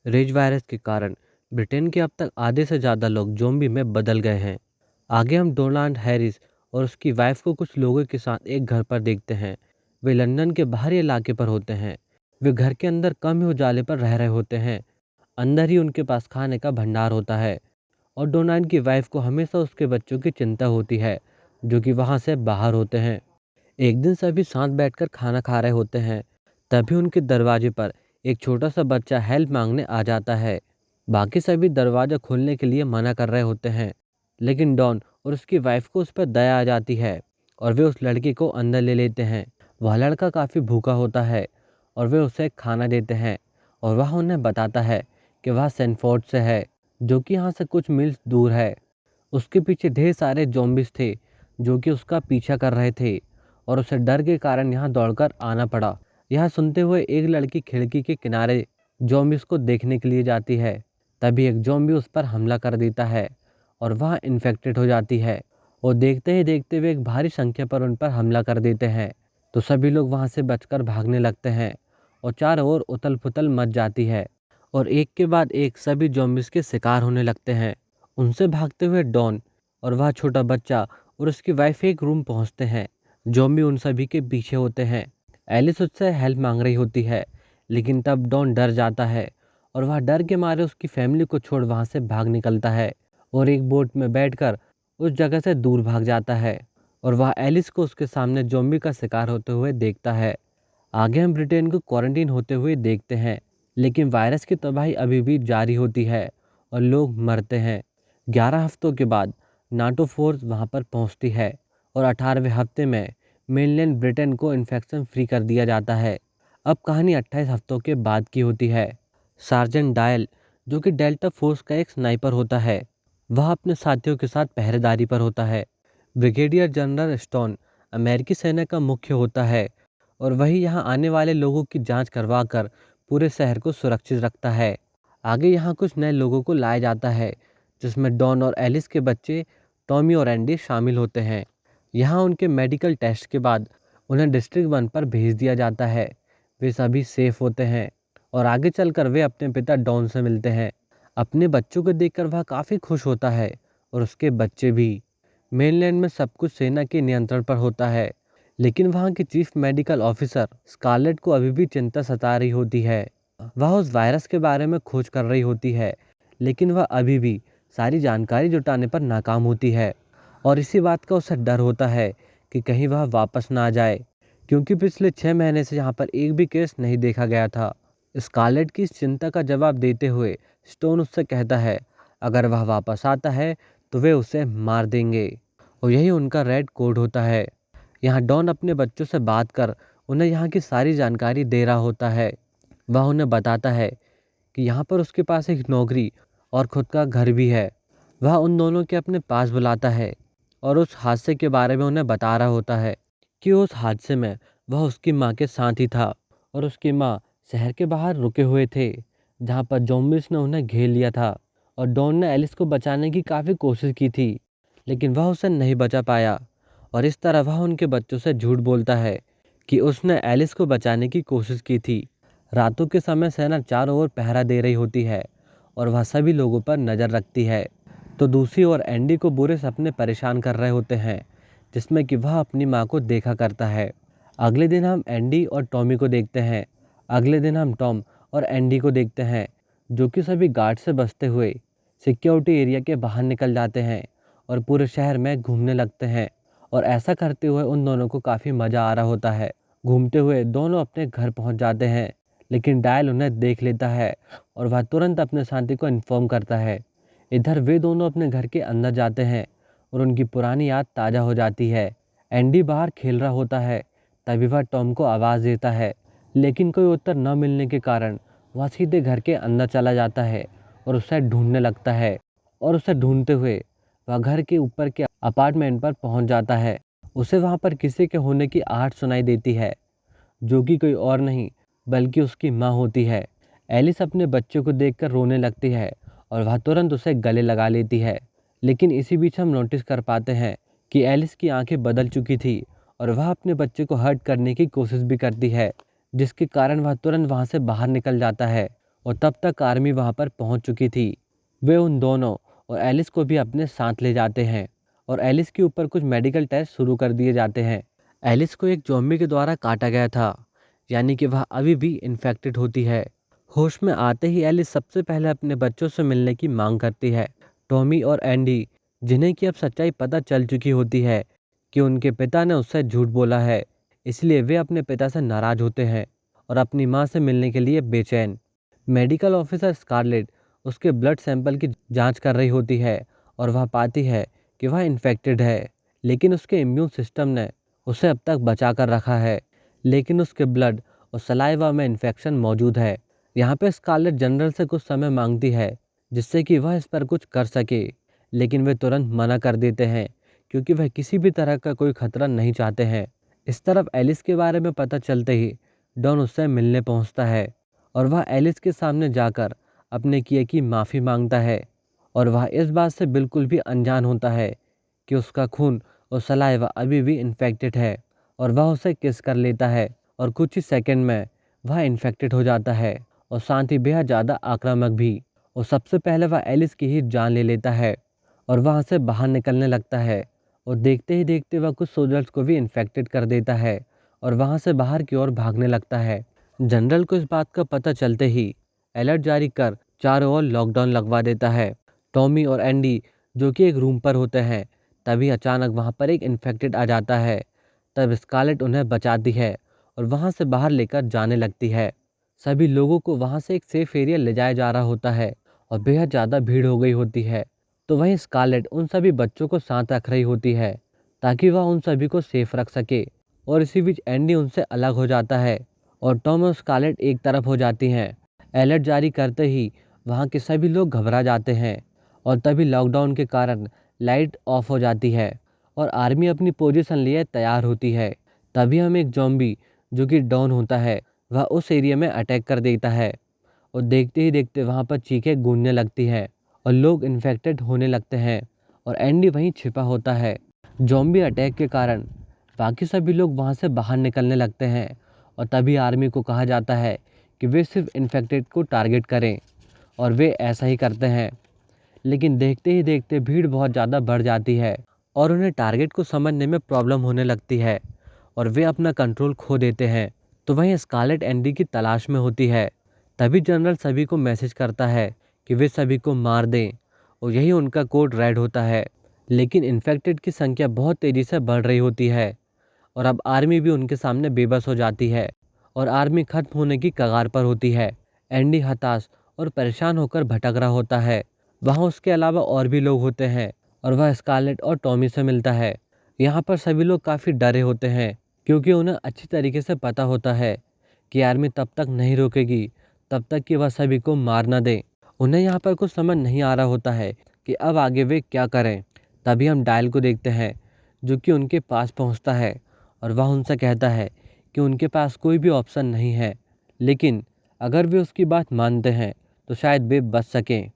Raise virus के कारण Britain के अब तक आधे से ज़्यादा लोग ज़ॉम्बी में बदल गए हैं। आगे हम डोनाल्ड हैरिस और उसकी वाइफ को कुछ लोगों के साथ एक घर पर देखते हैं। वे लंदन के बाहरी इलाके पर होते हैं। वे घर के अंदर कम ही उजाले पर रह रहे होते हैं। अंदर ही उनके पास खाने का भंडार होता है और डोनाल्ड की वाइफ को हमेशा उसके बच्चों की चिंता होती है, जो कि वहाँ से बाहर होते हैं। एक दिन सभी साथ बैठकर खाना खा रहे होते हैं। तभी उनके दरवाजे पर एक छोटा सा बच्चा हेल्प मांगने आ जाता है। बाकी सभी दरवाज़ा खोलने के लिए मना कर रहे होते हैं, लेकिन डॉन और उसकी वाइफ को उस पर दया आ जाती है और वे उस लड़के को अंदर ले लेते हैं। वह लड़का काफ़ी भूखा होता है और वे उसे खाना देते हैं और वह उन्हें बताता है कि वह सेंटफोर्ड से है, जो कि यहाँ से कुछ मील्स दूर है। उसके पीछे ढेर सारे ज़ॉम्बीज़ थे, जो कि उसका पीछा कर रहे थे और उसे डर के कारण यहाँ दौड़कर आना पड़ा। यह सुनते हुए एक लड़की खिड़की के किनारे ज़ॉम्बीज़ को देखने के लिए जाती है। तभी एक ज़ॉम्बी उस पर हमला कर देता है और वह इन्फेक्टेड हो जाती है और देखते ही देखते वे एक भारी संख्या पर उन पर हमला कर देते हैं। तो सभी लोग वहाँ से बचकर भागने लगते हैं और चारों ओर उथल-पुथल मच जाती है और एक के बाद एक सभी ज़ॉम्बीज़ के शिकार होने लगते हैं। उनसे भागते हुए डॉन और वह छोटा बच्चा और उसकी वाइफ एक रूम पहुँचते हैं। ज़ॉम्बी उन सभी के पीछे होते हैं। एलिस उससे हेल्प मांग रही होती है, लेकिन तब डॉन डर जाता है और वह डर के मारे उसकी फैमिली को छोड़ वहाँ से भाग निकलता है और एक बोट में बैठकर उस जगह से दूर भाग जाता है और वह एलिस को उसके सामने ज़ॉम्बी का शिकार होते हुए देखता है। आगे हम ब्रिटेन को क्वारंटीन होते हुए देखते हैं, लेकिन वायरस की तबाही अभी भी जारी होती है और लोग मरते हैं। 11 हफ्तों के बाद नाटो फोर्स वहां पर पहुंचती है और 18वें हफ्ते में मेनलैंड ब्रिटेन को इन्फेक्शन फ्री कर दिया जाता है। अब कहानी 28 हफ्तों के बाद की होती है। सार्जेंट डायल, जो कि डेल्टा फोर्स का एक स्नाइपर होता है, वह अपने साथियों के साथ पहरेदारी पर होता है। ब्रिगेडियर जनरल स्टोन अमेरिकी सेना का मुख्य होता है और वही यहाँ आने वाले लोगों की जांच करवा कर पूरे शहर को सुरक्षित रखता है। आगे यहाँ कुछ नए लोगों को लाया जाता है, जिसमें डॉन और एलिस के बच्चे टॉमी और एंडी शामिल होते हैं। यहाँ उनके मेडिकल टेस्ट के बाद उन्हें डिस्ट्रिक्ट 1 पर भेज दिया जाता है। वे सभी सेफ होते हैं और आगे चलकर वे अपने पिता डॉन से मिलते हैं। अपने बच्चों को देखकर वह काफ़ी खुश होता है और उसके बच्चे भी। मेनलैंड में सब कुछ सेना के नियंत्रण पर होता है, लेकिन वहाँ की चीफ मेडिकल ऑफिसर स्कारलेट को अभी भी चिंता सता रही होती है। वह उस वायरस के बारे में खोज कर रही होती है, लेकिन वह अभी भी सारी जानकारी जुटाने पर नाकाम होती है और इसी बात का उसे डर होता है कि कहीं वह वापस ना आ जाए, क्योंकि पिछले 6 महीने से यहाँ पर एक भी केस नहीं देखा गया था। स्कारलेट की इस चिंता का जवाब देते हुए स्टोन उससे कहता है, अगर वह वापस आता है तो वे उसे मार देंगे और यही उनका रेड कोड होता है। यहाँ डॉन अपने बच्चों से बात कर उन्हें यहाँ की सारी जानकारी दे रहा होता है। वह उन्हें बताता है कि यहाँ पर उसके पास एक नौकरी और खुद का घर भी है। वह उन दोनों के अपने पास बुलाता है और उस हादसे के बारे में उन्हें बता रहा होता है कि उस हादसे में वह उसकी माँ के साथ ही था और उसकी माँ शहर के बाहर रुके हुए थे, जहाँ पर ज़ॉम्बीज़ ने उन्हें घेर लिया था और डॉन ने एलिस को बचाने की काफ़ी कोशिश की थी, लेकिन वह उसे नहीं बचा पाया और इस तरह वह उनके बच्चों से झूठ बोलता है कि उसने एलिस को बचाने की कोशिश की थी। रातों के समय सेना चारों ओर पहरा दे रही होती है और वह सभी लोगों पर नज़र रखती है। तो दूसरी ओर एंडी को बुरे सपने परेशान कर रहे होते हैं, जिसमें कि वह अपनी माँ को देखा करता है। अगले दिन हम एंडी और टॉमी को देखते हैं। अगले दिन हम टॉम और एंडी को देखते हैं, जो कि सभी गार्ड से बचते हुए सिक्योरिटी एरिया के बाहर निकल जाते हैं और पूरे शहर में घूमने लगते हैं और ऐसा करते हुए उन दोनों को काफ़ी मज़ा आ रहा होता है। घूमते हुए दोनों अपने घर पहुंच जाते हैं, लेकिन डायल उन्हें देख लेता है और वह तुरंत अपने साथी को इन्फॉर्म करता है। इधर वे दोनों अपने घर के अंदर जाते हैं और उनकी पुरानी याद ताज़ा हो जाती है। एंडी बाहर खेल रहा होता है, तभी वह टॉम को आवाज़ देता है, लेकिन कोई उत्तर न मिलने के कारण वह सीधे घर के अंदर चला जाता है और उसे ढूंढने लगता है और उसे ढूंढते हुए वह घर के ऊपर के अपार्टमेंट पर पहुंच जाता है। उसे वहां पर किसी के होने की आहट सुनाई देती है, जो कि कोई और नहीं बल्कि उसकी माँ होती है। एलिस अपने बच्चे को देखकर रोने लगती है और वह तुरंत उसे गले लगा लेती है, लेकिन इसी बीच हम नोटिस कर पाते हैं कि एलिस की आंखें बदल चुकी थी और वह अपने बच्चे को हर्ट करने की कोशिश भी करती है, जिसके कारण वह तुरंत वहां से बाहर निकल जाता है और तब तक आर्मी वहाँ पर पहुँच चुकी थी। वे उन दोनों और एलिस को भी अपने साथ ले जाते हैं और एलिस के ऊपर कुछ मेडिकल टेस्ट शुरू कर दिए जाते हैं। एलिस को एक ज़ॉम्बी के द्वारा काटा गया था, यानी कि वह अभी भी इन्फेक्टेड होती है। होश में आते ही एलिस सबसे पहले अपने बच्चों से मिलने की मांग करती है। टॉमी और एंडी, जिन्हें कि अब सच्चाई पता चल चुकी होती है कि उनके पिता ने उससे झूठ बोला है, इसलिए वे अपने पिता से नाराज होते हैं और अपनी मां से मिलने के लिए बेचैन। मेडिकल ऑफिसर स्कारलेट उसके ब्लड सैंपल की जांच कर रही होती है और वह पाती है कि वह इन्फेक्टेड है, लेकिन उसके इम्यून सिस्टम ने उसे अब तक बचा कर रखा है। लेकिन उसके ब्लड और सलाइवा में इन्फेक्शन मौजूद है। यहाँ पे स्कारलेट जनरल से कुछ समय मांगती है जिससे कि वह इस पर कुछ कर सके, लेकिन वे तुरंत मना कर देते हैं क्योंकि वह किसी भी तरह का कोई खतरा नहीं चाहते हैं। इस तरफ एलिस के बारे में पता चलते ही डॉन उससे मिलने पहुंचता है और वह एलिस के सामने जाकर अपने किए की माफ़ी मांगता है और वह इस बात से बिल्कुल भी अनजान होता है कि उसका खून और सलाइवा अभी भी इन्फेक्टेड है और वह उसे किस कर लेता है और कुछ ही सेकंड में वह इन्फेक्टेड हो जाता है और साथ ही बेहद ज़्यादा आक्रामक भी। और सबसे पहले वह एलिस की ही जान ले लेता है और वहाँ से बाहर निकलने लगता है और देखते ही देखते वह कुछ सोल्जर्स को भी इन्फेक्टेड कर देता है और वहाँ से बाहर की ओर भागने लगता है। जनरल को इस बात का पता चलते ही अलर्ट जारी कर चारों ओर लॉकडाउन लगवा देता है। टॉमी और एंडी जो कि एक रूम पर होते हैं, तभी अचानक वहाँ पर एक इन्फेक्टेड आ जाता है। तब स्कारलेट उन्हें बचाती है और वहाँ से बाहर लेकर जाने लगती है। सभी लोगों को वहाँ से एक सेफ एरिया ले जाया जा रहा होता है और बेहद ज़्यादा भीड़ हो गई होती है। तो वहीं स्कारलेट उन सभी बच्चों को साथ रख रही होती है ताकि वह उन सभी को सेफ रख सके। और इसी बीच एंडी उनसे अलग हो जाता है और टॉम और स्कारलेट एक तरफ हो जाती हैं। अलर्ट जारी करते ही वहाँ के सभी लोग घबरा जाते हैं और तभी लॉकडाउन के कारण लाइट ऑफ हो जाती है और आर्मी अपनी पोजीशन लिए तैयार होती है। तभी हम एक ज़ॉम्बी जो कि डॉन होता है, वह उस एरिया में अटैक कर देता है और देखते ही देखते वहाँ पर चीखें गूंजने लगती हैं और लोग इन्फेक्टेड होने लगते हैं और एंडी वहीं छिपा होता है। ज़ॉम्बी अटैक के कारण बाकी सभी लोग वहाँ से बाहर निकलने लगते हैं और तभी आर्मी को कहा जाता है कि वे सिर्फ इन्फेक्टेड को टारगेट करें और वे ऐसा ही करते हैं। लेकिन देखते ही देखते भीड़ बहुत ज़्यादा बढ़ जाती है और उन्हें टारगेट को समझने में प्रॉब्लम होने लगती है और वे अपना कंट्रोल खो देते हैं। तो वहीं स्कारलेट एंडी की तलाश में होती है। तभी जनरल सभी को मैसेज करता है कि वे सभी को मार दें और यही उनका कोड रेड होता है। लेकिन इन्फेक्टेड की संख्या बहुत तेज़ी से बढ़ रही होती है और अब आर्मी भी उनके सामने बेबस हो जाती है और आर्मी खत्म होने की कगार पर होती है। एंडी हताश और परेशान होकर भटक रहा होता है। वहाँ उसके अलावा और भी लोग होते हैं और वह स्कारलेट और टॉमी से मिलता है। यहाँ पर सभी लोग काफ़ी डरे होते हैं क्योंकि उन्हें अच्छी तरीके से पता होता है कि आर्मी तब तक नहीं रोकेगी तब तक कि वह सभी को मार न दे। उन्हें यहाँ पर कुछ समझ नहीं आ रहा होता है कि अब आगे वे क्या करें। तभी हम डायल को देखते हैं जो कि उनके पास पहुँचता है और वह उनसे कहता है कि उनके पास कोई भी ऑप्शन नहीं है, लेकिन अगर वे उसकी बात मानते हैं तो शायद वे बच सकें।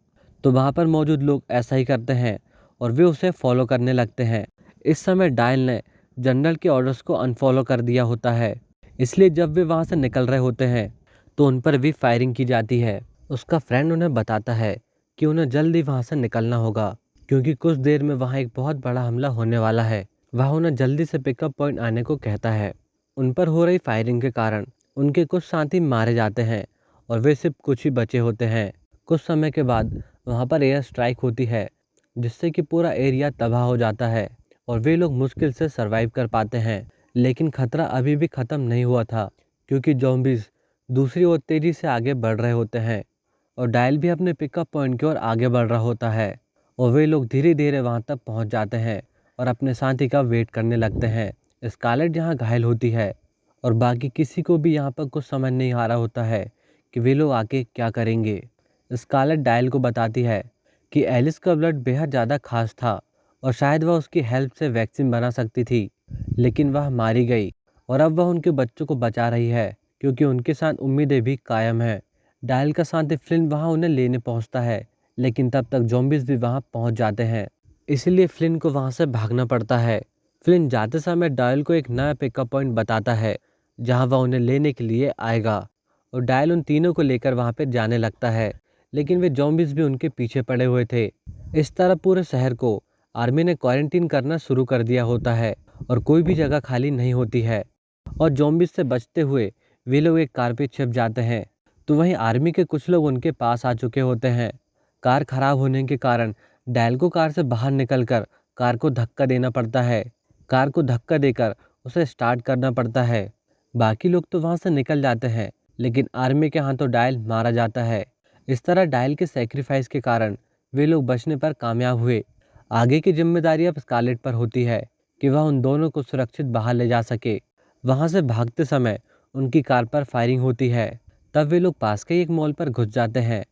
तो वहाँ पर मौजूद लोग ऐसा ही करते हैं और वे उसे फॉलो करने लगते हैं। इस समय डायल ने जनरल के ऑर्डर्स को अनफॉलो कर दिया होता है, इसलिए जब वे वहाँ से निकल रहे होते हैं तो उन पर भी फायरिंग की जाती है। उसका फ्रेंड उन्हें बताता है कि उन्हें जल्दी वहाँ से निकलना होगा क्योंकि कुछ देर में वहाँ एक बहुत बड़ा हमला होने वाला है। वह उन्हें जल्दी से पिकअप पॉइंट आने को कहता है। उन पर हो रही फायरिंग के कारण उनके कुछ साथी मारे जाते हैं और वे सिर्फ कुछ ही बचे होते हैं। कुछ समय के बाद वहाँ पर एयर स्ट्राइक होती है जिससे कि पूरा एरिया तबाह हो जाता है और वे लोग मुश्किल से सरवाइव कर पाते हैं। लेकिन खतरा अभी भी ख़त्म नहीं हुआ था क्योंकि ज़ॉम्बीज़ दूसरी ओर तेज़ी से आगे बढ़ रहे होते हैं और डायल भी अपने पिकअप पॉइंट की ओर आगे बढ़ रहा होता है और वे लोग धीरे धीरे वहाँ तक पहुँच जाते हैं और अपने साथी का वेट करने लगते हैं। स्कारलेट यहाँ घायल होती है और बाकी किसी को भी यहाँ पर कुछ समझ नहीं आ रहा होता है कि वे लोग आके क्या करेंगे। स्कारलेट डायल को बताती है कि एलिस का ब्लड बेहद ज़्यादा खास था और शायद वह उसकी हेल्प से वैक्सीन बना सकती थी, लेकिन वह मारी गई और अब वह उनके बच्चों को बचा रही है क्योंकि उनके साथ उम्मीदें भी कायम हैं। डायल का साथी फ्लिन वहाँ उन्हें लेने पहुँचता है, लेकिन तब तक ज़ॉम्बीज़ भी वहाँ पहुँच जाते हैं, इसलिए फ्लिन को वहाँ से भागना पड़ता है। फ्लिन जाते समय डायल को एक नया पिकअप पॉइंट बताता है जहाँ वह उन्हें लेने के लिए आएगा और डायल उन तीनों को लेकर वहाँ पे जाने लगता है, लेकिन वे ज़ॉम्बीज़ भी उनके पीछे पड़े हुए थे। इस तरह पूरे शहर को आर्मी ने क्वारंटीन करना शुरू कर दिया होता है और कोई भी जगह खाली नहीं होती है। और ज़ॉम्बीज़ से बचते हुए वे लोग एक कार पे छिप जाते हैं। तो वहीं आर्मी के कुछ लोग उनके पास आ चुके होते हैं। कार खराब होने के कारण डायल को कार से बाहर निकलकर कार को धक्का देना पड़ता है। कार को धक्का देकर उसे स्टार्ट करना पड़ता है। बाकी लोग तो वहां से निकल जाते हैं, लेकिन आर्मी के हाथों डायल मारा जाता है। इस तरह डायल के सेक्रीफाइस के कारण वे लोग बचने पर कामयाब हुए। आगे की जिम्मेदारी अब स्कारलेट पर होती है कि वह उन दोनों को सुरक्षित बाहर ले जा सके। वहां से भागते समय उनकी कार पर फायरिंग होती है। तब वे लोग पास के एक मॉल पर घुस जाते हैं,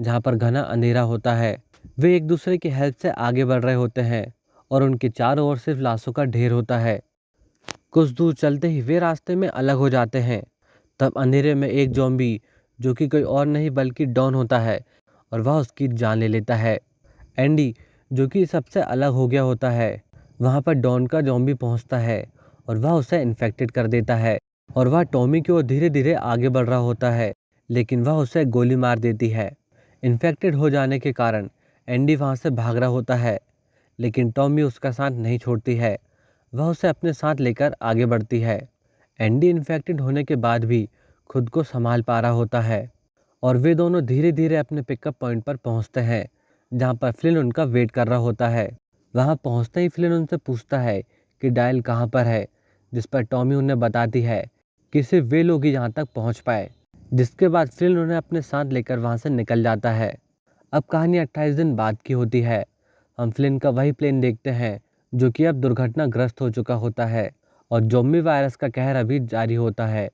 जहां पर घना अंधेरा होता है। वे एक दूसरे की हेल्प से आगे बढ़ रहे होते हैं और उनके चारों ओर सिर्फ लाशों का ढेर होता है। कुछ दूर चलते ही वे रास्ते में अलग हो जाते हैं। तब अंधेरे में एक ज़ॉम्बी, जो कि कोई और नहीं बल्कि डॉन होता है, और वह उसकी जान ले लेता है। एंडी, जो कि सबसे अलग हो गया होता है, वहाँ पर डॉन का ज़ॉम्बी पहुँचता है और वह उसे इन्फेक्टेड कर देता है। और वह टॉमी की ओर धीरे धीरे आगे बढ़ रहा होता है, लेकिन वह उसे गोली मार देती है। इन्फेक्टेड हो जाने के कारण एंडी वहाँ से भाग रहा होता है, लेकिन टॉमी उसका साथ नहीं छोड़ती है। वह उसे अपने साथ लेकर आगे बढ़ती है। एंडी इन्फेक्टेड होने के बाद भी खुद को संभाल पा रहा होता है और वे दोनों धीरे धीरे अपने पिकअप पॉइंट पर पहुंचते हैं, जहां पर फ्लिन उनका वेट कर रहा होता है। वहां पहुंचते ही फ्लिन उनसे पूछता है कि डायल कहां पर है, जिस पर टॉमी उन्हें बताती है कि सिर्फ वे लोग ही यहाँ तक पहुँच पाए। जिसके बाद फ्लिन उन्हें अपने साथ लेकर वहाँ से निकल जाता है। अब कहानी 28 दिन बाद की होती है। हम फ्लिन का वही प्लेन देखते हैं जो कि अब दुर्घटनाग्रस्त हो चुका होता है और ज़ॉम्बी वायरस का कहर अभी जारी होता है।